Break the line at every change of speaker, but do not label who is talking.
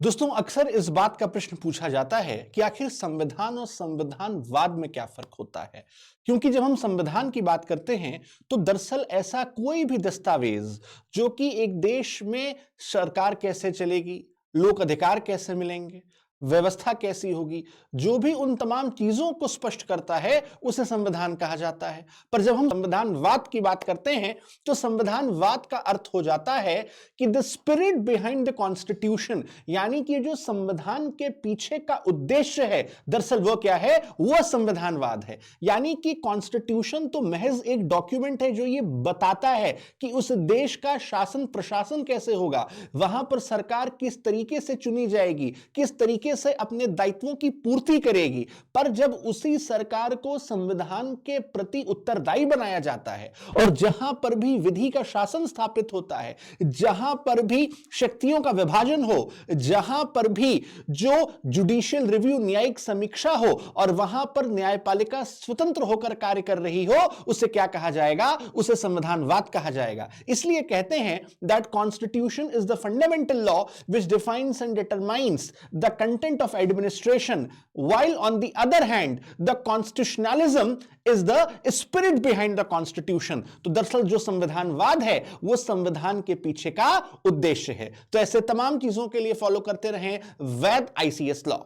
दोस्तों, अक्सर इस बात का प्रश्न पूछा जाता है कि आखिर संविधान और संविधानवाद में क्या फर्क होता है। क्योंकि जब हम संविधान की बात करते हैं तो दरअसल ऐसा कोई भी दस्तावेज जो कि एक देश में सरकार कैसे चलेगी, लोक अधिकार कैसे मिलेंगे, व्यवस्था कैसी होगी, जो भी उन तमाम चीजों को स्पष्ट करता है उसे संविधान कहा जाता है। पर जब हम संविधानवाद की बात करते हैं तो संविधानवाद का अर्थ हो जाता है कि the spirit behind the constitution, यानी कि जो संविधान के पीछे का उद्देश्य है दरअसल वो क्या है, वो संविधानवाद है। यानी कि कॉन्स्टिट्यूशन तो महज एक डॉक्यूमेंट है जो ये बताता है कि उस देश का शासन प्रशासन कैसे होगा, वहां पर सरकार किस तरीके से चुनी जाएगी, किस तरीके से अपने दायित्वों की पूर्ति करेगी। पर जब उसी सरकार को संविधान के प्रति उत्तरदायी बनाया जाता है और जहां पर भी विधि का शासन स्थापित होता है, जहां पर भी शक्तियों का विभाजन हो, जहां पर भी जो जुडिशियल रिव्यू न्यायिक समीक्षा हो और वहां पर न्यायपालिका स्वतंत्र होकर कार्य कर रही हो, उसे क्या कहा जाएगा, उसे संविधानवाद कहा जाएगा। इसलिए कहते हैं that constitution is the fundamental law which defines and determines the content of administration, while on the other hand the constitutionalism is the spirit behind the constitution। तो दरअसल जो संविधानवाद है वो संविधान के पीछे का उद्देश्य है। तो ऐसे तमाम चीजों के लिए फॉलो करते रहें वैध आईसीएस लॉ।